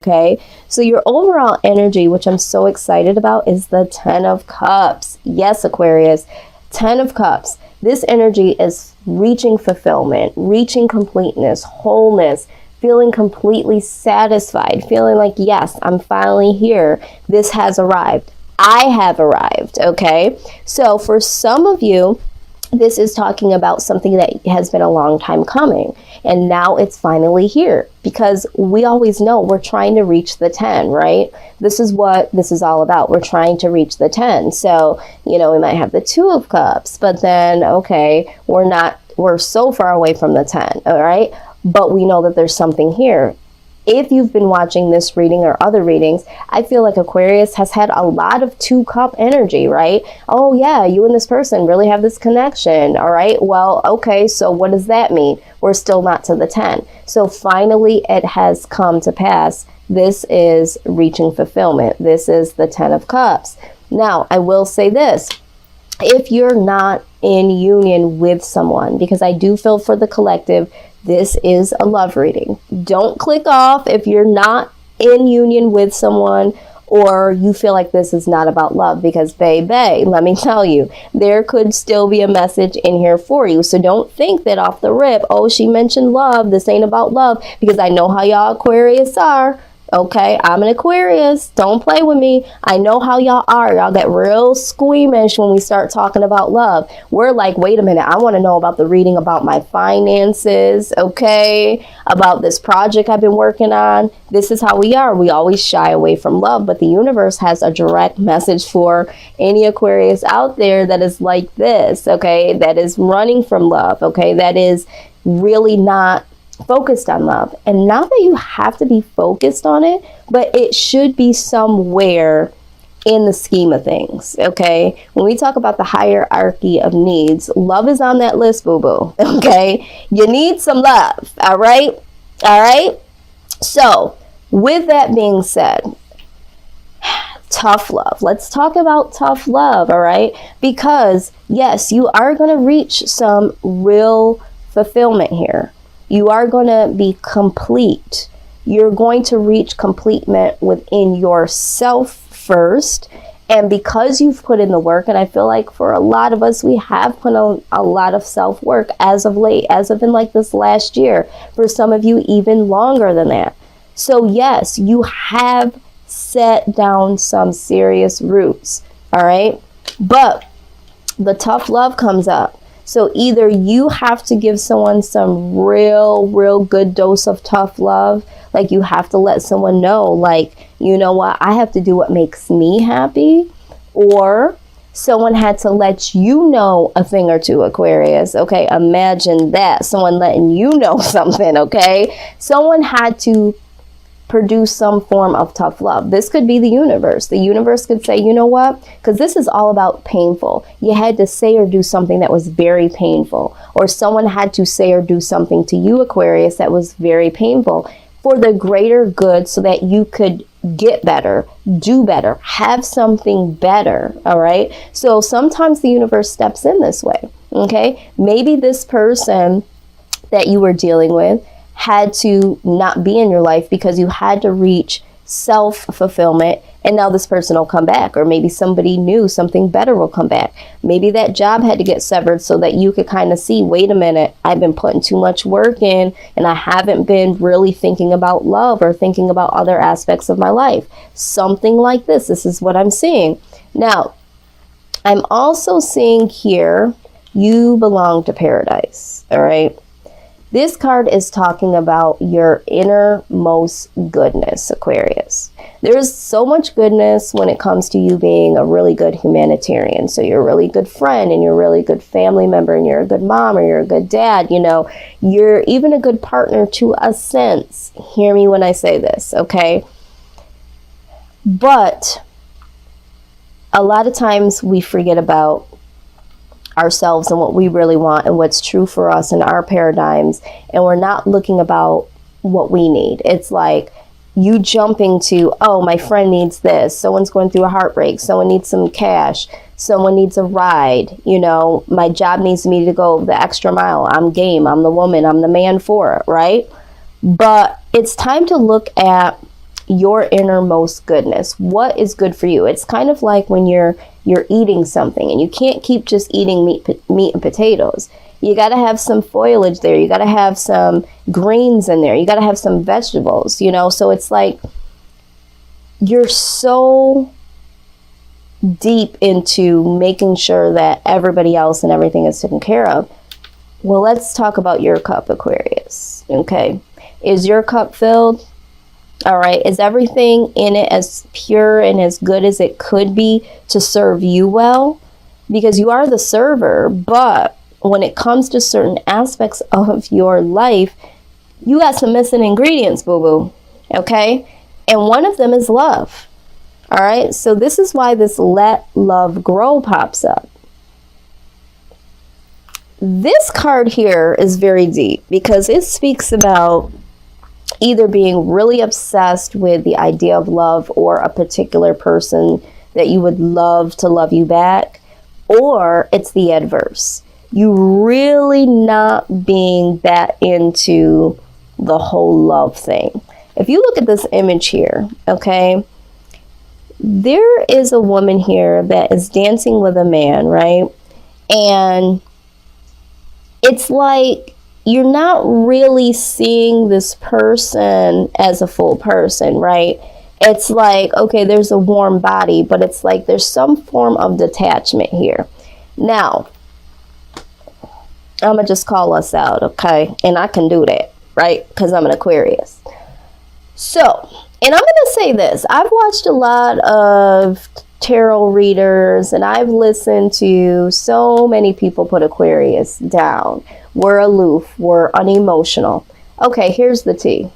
Okay, so your overall energy, which I'm so excited about, is the 10 of Cups. Yes, Aquarius, 10 of Cups. This energy is reaching fulfillment, reaching completeness, wholeness, feeling completely satisfied, feeling like, yes, I'm finally here. This has arrived. I have arrived. Okay, so for some of you, this is talking about something that has been a long time coming, and now it's finally here, because we always know we're trying to reach the 10, right? This is what this is all about. We're trying to reach the 10. So, we might have the 2 of Cups, but then, okay, we're so far away from the 10, all right? But we know that there's something here. If you've been watching this reading or other readings, I feel like Aquarius has had a lot of 2-cup energy, right? Oh yeah, you and this person really have this connection, all right? Well, okay, so what does that mean? We're still not to the 10. So finally it has come to pass. This is reaching fulfillment. This is the 10 of Cups. Now, I will say this. If you're not in union with someone, because I do feel for the collective, this is a love reading. Don't click off if you're not in union with someone, or you feel like this is not about love, because baby, let me tell you, there could still be a message in here for you. So don't think that off the rip, oh, she mentioned love, this ain't about love, because I know how y'all Aquarius are. Okay, I'm an Aquarius. Don't play with me. I know how y'all are. Y'all get real squeamish when we start talking about love. We're like, wait a minute. I want to know about the reading about my finances. Okay, about this project I've been working on. This is how we are. We always shy away from love, but the universe has a direct message for any Aquarius out there that is like this. Okay, that is running from love. Okay, that is really not focused on love. And not that you have to be focused on it, but it should be somewhere in the scheme of things. Okay, when we talk about the hierarchy of needs, love is on that list, boo-boo. Okay, you need some love. All right, so with that being said, tough love. Let's talk about tough love. All right, because yes, you are going to reach some real fulfillment here. You are going to be complete. You're going to reach completement within yourself first. And because you've put in the work, and I feel like for a lot of us, we have put on a lot of self-work as of late, as of in like this last year. For some of you, even longer than that. So yes, you have set down some serious roots. All right. But the tough love comes up. So either you have to give someone some real good dose of tough love. Like you have to let someone know, like, you know what, I have to do what makes me happy. Or someone had to let you know a thing or two, Aquarius. Okay, imagine that. Someone letting you know something, okay? Someone had to produce some form of tough love. This could be the universe. The universe could say, you know what? Because this is all about painful. You had to say or do something that was very painful. Or someone had to say or do something to you, Aquarius, that was very painful for the greater good, so that you could get better, do better, have something better. All right. So sometimes the universe steps in this way. Okay. Maybe this person that you were dealing with had to not be in your life because you had to reach self-fulfillment, and now this person will come back. Or maybe somebody new, something better will come back. Maybe that job had to get severed so that you could kind of see, wait a minute, I've been putting too much work in and I haven't been really thinking about love or thinking about other aspects of my life. Something like this. This is what I'm seeing. Now, I'm also seeing here, you belong to paradise. All right. This card is talking about your innermost goodness, Aquarius. There's so much goodness when it comes to you being a really good humanitarian. So you're a really good friend, and you're a really good family member, and you're a good mom, or you're a good dad. You know, you're even a good partner to a sense. Hear me when I say this, okay? But a lot of times we forget about ourselves and what we really want and what's true for us in our paradigms, and we're not looking about what we need. It's like you jumping to, oh, my friend needs this, someone's going through a heartbreak, someone needs some cash, someone needs a ride, you know, my job needs me to go the extra mile, I'm game, I'm the woman, I'm the man for it, right? But it's time to look at your innermost goodness. What is good for you? It's kind of like when you're eating something and you can't keep just eating meat and potatoes. You got to have some foliage there. You got to have some greens in there. You got to have some vegetables, you know? So it's like you're so deep into making sure that everybody else and everything is taken care of. Well, let's talk about your cup, Aquarius. Okay. Is your cup filled? All right. Is everything in it as pure and as good as it could be to serve you well? Because you are the server, but when it comes to certain aspects of your life, you got some missing ingredients, boo-boo. Okay? And one of them is love. All right? So this is why this let love grow pops up. This card here is very deep because it speaks about either being really obsessed with the idea of love or a particular person that you would love to love you back, or it's the adverse. You really not being that into the whole love thing. If you look at this image here, okay, there is a woman here that is dancing with a man, right? And it's like you're not really seeing this person as a full person, right? It's like, okay, there's a warm body, but it's like there's some form of detachment here. Now, I'm going to just call us out, okay? And I can do that, right? Because I'm an Aquarius. So, and I'm going to say this. I've watched a lot of tarot readers, and I've listened to so many people put Aquarius down. We're aloof. We're unemotional. Okay, here's the tea.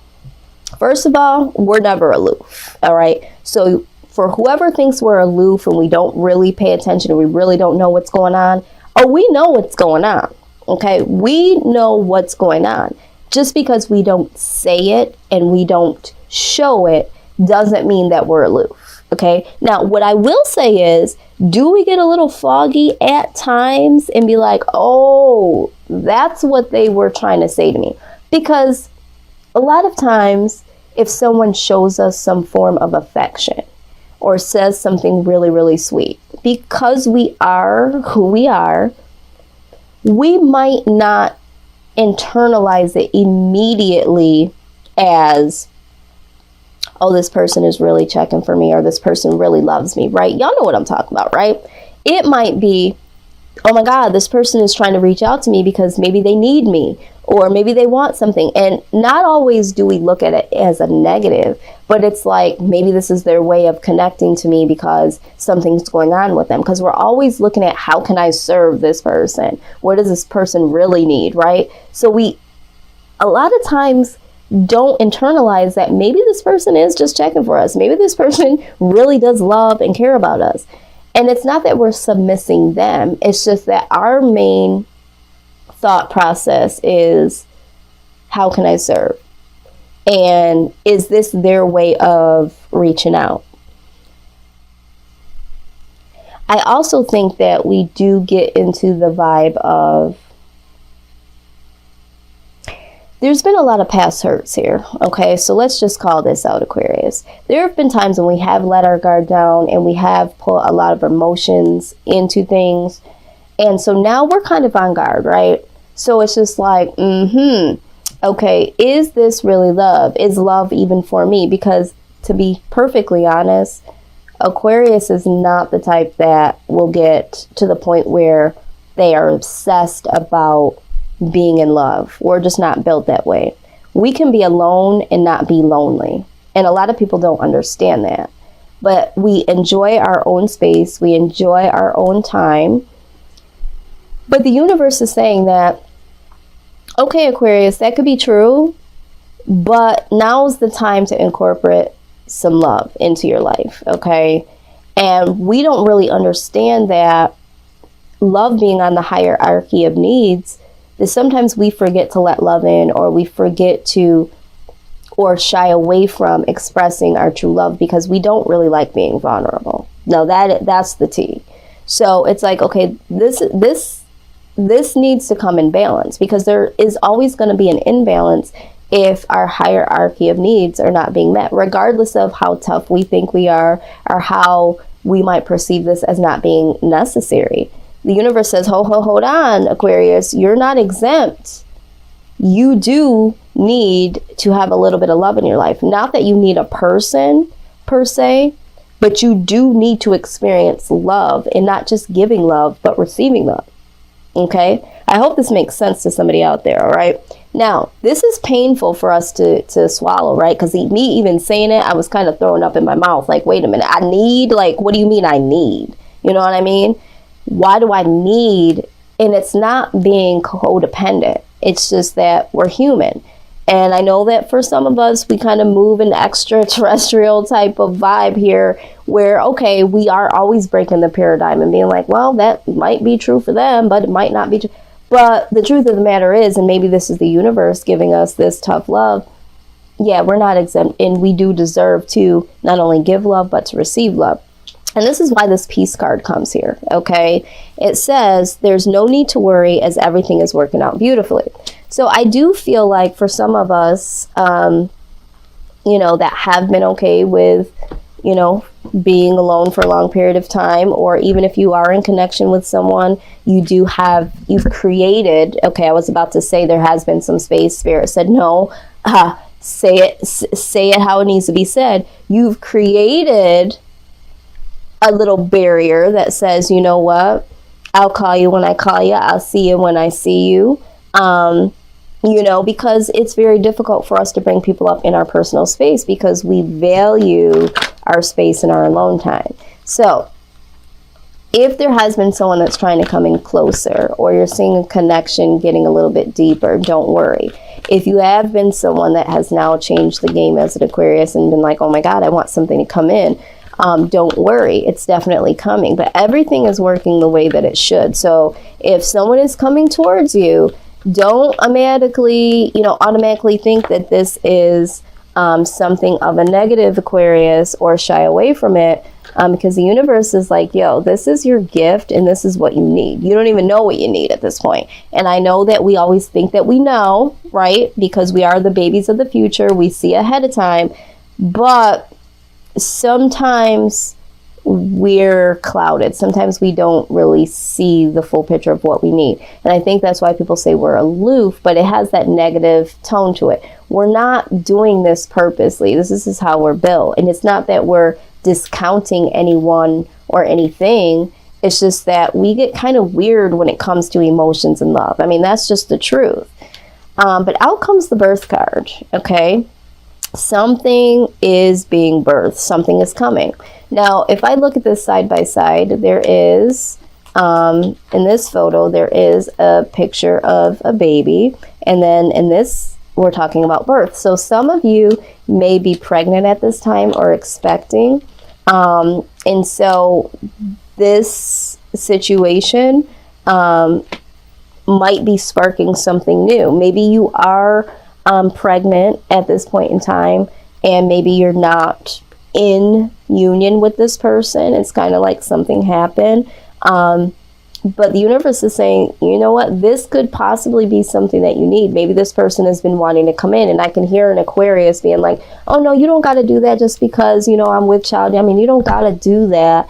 First of all, we're never aloof, all right? So for whoever thinks we're aloof and we don't really pay attention and we really don't know what's going on, we know what's going on. Okay, we know what's going on. Just because we don't say it and we don't show it doesn't mean that we're aloof. Okay, now what I will say is, do we get a little foggy at times and be like, oh, that's what they were trying to say to me? Because a lot of times, if someone shows us some form of affection or says something really, really sweet, because we are who we are, we might not internalize it immediately as, oh, this person is really checking for me, or this person really loves me, right? Y'all know what I'm talking about, right? It might be, oh my God, this person is trying to reach out to me because maybe they need me, or maybe they want something. And not always do we look at it as a negative, but it's like maybe this is their way of connecting to me because something's going on with them. Because we're always looking at, how can I serve this person? What does this person really need, right? So we, a lot of times, don't internalize that maybe this person is just checking for us. Maybe this person really does love and care about us. And it's not that we're submissing them. It's just that our main thought process is, how can I serve? And is this their way of reaching out? I also think that we do get into the vibe of, there's been a lot of past hurts here, okay? So let's just call this out, Aquarius. There have been times when we have let our guard down and we have put a lot of emotions into things. And so now we're kind of on guard, right? So it's just like, okay, is this really love? Is love even for me? Because to be perfectly honest, Aquarius is not the type that will get to the point where they are obsessed about being in love. We're just not built that way. We can be alone and not be lonely. And a lot of people don't understand that. But we enjoy our own space. We enjoy our own time. But the universe is saying that, okay, Aquarius, that could be true, but now's the time to incorporate some love into your life, okay? And we don't really understand that love being on the hierarchy of needs, that sometimes we forget to let love in, or we forget to, or shy away from expressing our true love because we don't really like being vulnerable. No, that's the tea. So it's like, okay, this needs to come in balance, because there is always going to be an imbalance if our hierarchy of needs are not being met, regardless of how tough we think we are or how we might perceive this as not being necessary. The universe says, hold on, Aquarius, you're not exempt. You do need to have a little bit of love in your life. Not that you need a person per se, but you do need to experience love, and not just giving love, but receiving love. Okay? I hope this makes sense to somebody out there, all right? Now, this is painful for us to swallow, right? Because me even saying it, I was kind of throwing up in my mouth. Like, wait a minute, I need? Like, what do you mean I need? You know what I mean? Why do I need? And it's not being codependent. It's just that we're human. And I know that for some of us, we kind of move an extraterrestrial type of vibe here where, okay, we are always breaking the paradigm and being like, well, that might be true for them, but it might not be true. But the truth of the matter is, and maybe this is the universe giving us this tough love, yeah, we're not exempt, and we do deserve to not only give love, but to receive love. And this is why this peace card comes here, okay? It says there's no need to worry as everything is working out beautifully. So I do feel like for some of us, that have been okay with, being alone for a long period of time, or even if you are in connection with someone, you've created, okay, I was about to say there has been some space. Spirit said, no, say it how it needs to be said. You've created a little barrier that says, you know what, I'll call you when I call you, I'll see you when I see you, because it's very difficult for us to bring people up in our personal space because we value our space and our alone time. So if there has been someone that's trying to come in closer, or you're seeing a connection getting a little bit deeper, don't worry. If you have been someone that has now changed the game as an Aquarius and been like, oh my God, I want something to come in, don't worry, it's definitely coming. But everything is working the way that it should. So if someone is coming towards you, don't automatically think that this is something of a negative, Aquarius, or shy away from it, because the universe is like, yo, this is your gift and this is what you need. You don't even know what you need at this point. And I know that we always think that we know, right? Because we are the babies of the future. We see ahead of time. But sometimes we're clouded. Sometimes we don't really see the full picture of what we need. And I think that's why people say we're aloof, but it has that negative tone to it. We're not doing this purposely. This is how we're built. And it's not that we're discounting anyone or anything. It's just that we get kind of weird when it comes to emotions and love. I mean, that's just the truth. But out comes the birth card, okay? Something is being birthed. Something is coming. Now, if I look at this side by side, there is, in this photo, there is a picture of a baby. And then in this, we're talking about birth. So some of you may be pregnant at this time or expecting. And so this situation might be sparking something new. Maybe you are pregnant at this point in time, and maybe you're not in union with this person. It's kind of like something happened. But the universe is saying, you know what, this could possibly be something that you need. Maybe this person has been wanting to come in, and I can hear an Aquarius being like, oh no, you don't got to do that just because, I'm with child. I mean, you don't got to do that,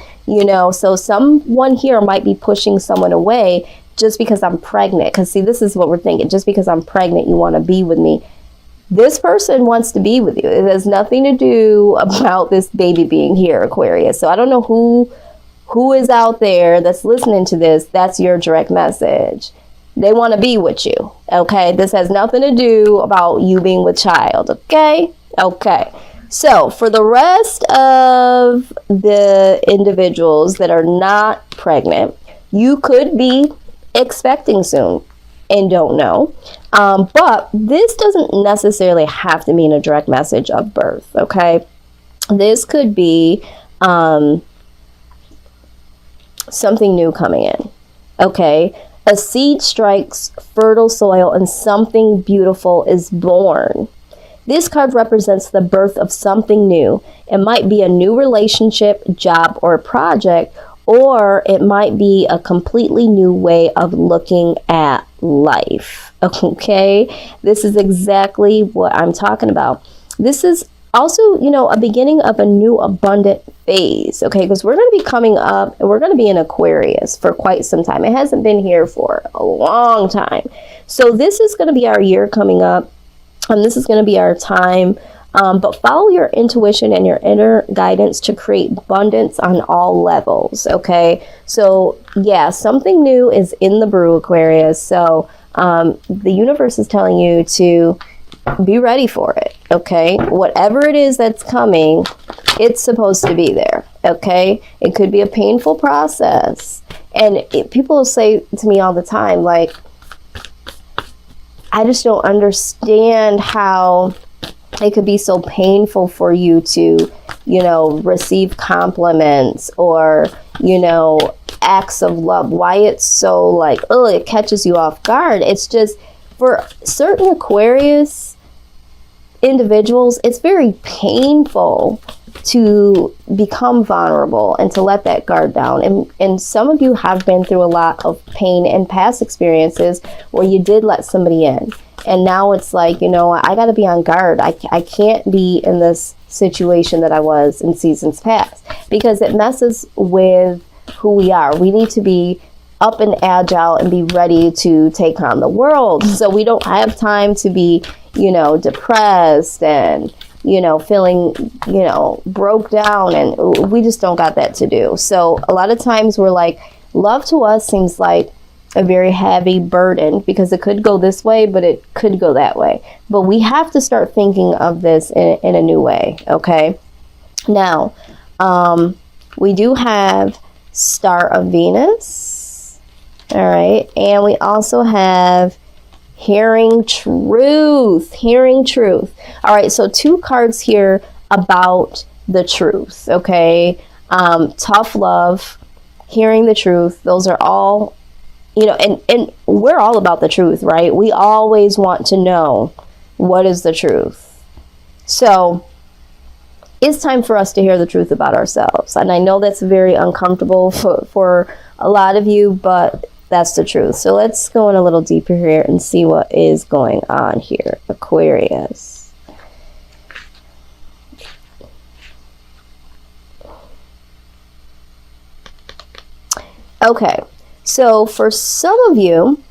So someone here might be pushing someone away just because I'm pregnant. Because see, this is what we're thinking. Just because I'm pregnant, you want to be with me. This person wants to be with you. It has nothing to do about this baby being here, Aquarius. So I don't know who is out there that's listening to this. That's your direct message. They want to be with you, okay? This has nothing to do about you being with child, okay? Okay. So for the rest of the individuals that are not pregnant, you could be expecting soon and don't know. But this doesn't necessarily have to mean a direct message of birth, okay? This could be something new coming in, okay? A seed strikes fertile soil and something beautiful is born. This card represents the birth of something new. It might be a new relationship, job, or project, or it might be a completely new way of looking at life. Okay, this is exactly what I'm talking about. This is also, you know, a beginning of a new abundant phase, okay, because we're going to be coming up and we're going to be in Aquarius for quite some time. It hasn't been here for a long time. So this is going to be our year coming up, and this is going to be our time. But follow your intuition and your inner guidance to create abundance on all levels, okay? So yeah, something new is in the brew, Aquarius. So the universe is telling you to be ready for it, okay? Whatever it is that's coming, it's supposed to be there, okay? It could be a painful process. And people say to me all the time, like, I just don't understand how it could be so painful for you to, you know, receive compliments or, you know, acts of love. Why it's so like, oh, it catches you off guard. It's just for certain Aquarius individuals, it's very painful to become vulnerable and to let that guard down. And some of you have been through a lot of pain and past experiences where you did let somebody in. And now it's like, you know, I got to be on guard. I can't be in this situation that I was in seasons past, because it messes with who we are. We need to be up and agile and be ready to take on the world. So we don't have time to be, you know, depressed and, you know, feeling, you know, broke down, and we just don't got that to do. So a lot of times we're like, love to us seems like a very heavy burden, because it could go this way, but it could go that way. But we have to start thinking of this in a new way, okay? Now, we do have Star of Venus, all right? And we also have Hearing Truth. All right, so 2 cards here about the truth, okay? Tough love, hearing the truth, those are all, you know, and we're all about the truth, right? We always want to know what is the truth. So it's time for us to hear the truth about ourselves. And I know that's very uncomfortable for a lot of you, but that's the truth. So let's go in a little deeper here and see what is going on here, Aquarius. Okay. So for some of you,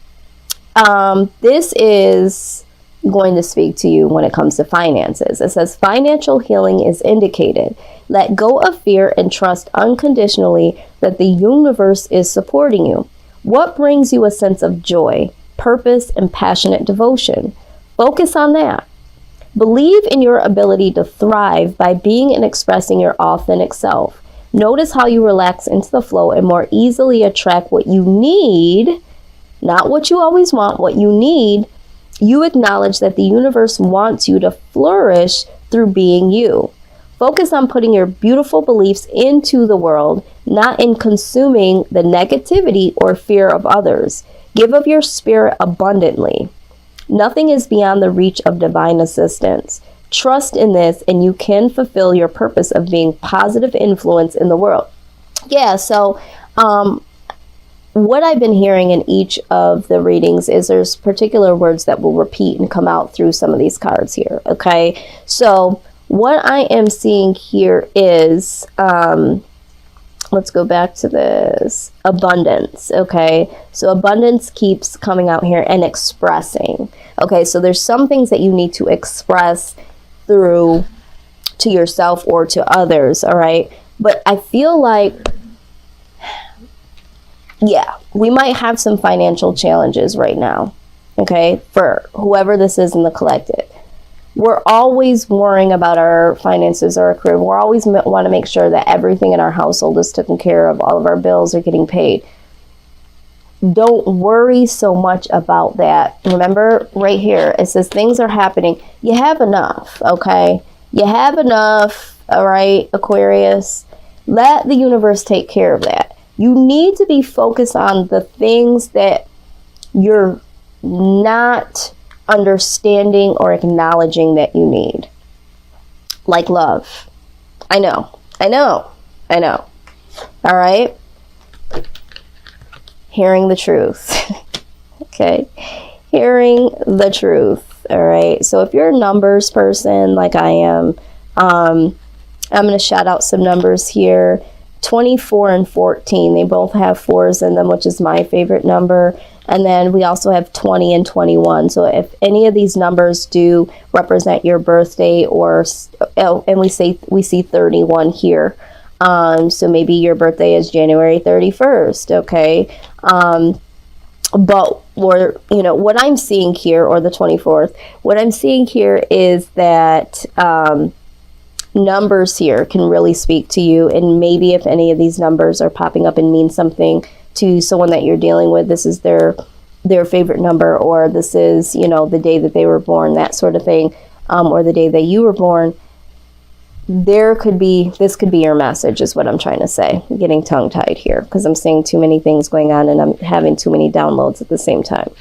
this is going to speak to you when it comes to finances. It says financial healing is indicated. Let go of fear and trust unconditionally that the universe is supporting you. What brings you a sense of joy, purpose, and passionate devotion? Focus on that. Believe in your ability to thrive by being and expressing your authentic self. Notice how you relax into the flow and more easily attract what you need, not what you always want, what you need. You acknowledge that the universe wants you to flourish through being you. Focus on putting your beautiful beliefs into the world, not in consuming the negativity or fear of others. Give of your spirit abundantly. Nothing is beyond the reach of divine assistance. Trust in this, and you can fulfill your purpose of being positive influence in the world. Yeah, so what I've been hearing in each of the readings is there's particular words that will repeat and come out through some of these cards here, okay? So what I am seeing here is, let's go back to this, abundance, okay? So abundance keeps coming out here, and expressing. Okay, so there's some things that you need to express through to yourself or to others, all right? But I feel like, yeah, we might have some financial challenges right now, okay? For whoever this is in the collective. We're always worrying about our finances or our career. We're always want to make sure that everything in our household is taken care of. All of our bills are getting paid. Don't worry so much about that. Remember right here, it says things are happening. You have enough, okay? You have enough, all right, Aquarius? Let the universe take care of that. You need to be focused on the things that you're not understanding or acknowledging that you need. Like love. I know. All right? hearing the truth. Okay, hearing the truth. All right, so if you're a numbers person like I am, I'm going to shout out some numbers here. 24 and 14, they both have 4s in them, which is my favorite number. And then we also have 20 and 21. So if any of these numbers do represent your birthday, or and we see 31 here. So maybe your birthday is January 31st, okay? But what I'm seeing here, or the 24th, what I'm seeing here is that numbers here can really speak to you. And maybe if any of these numbers are popping up and mean something to someone that you're dealing with, this is their favorite number, or this is, the day that they were born, that sort of thing, or the day that you were born. This could be your message, is what I'm trying to say. I'm getting tongue-tied here because I'm seeing too many things going on and I'm having too many downloads at the same time.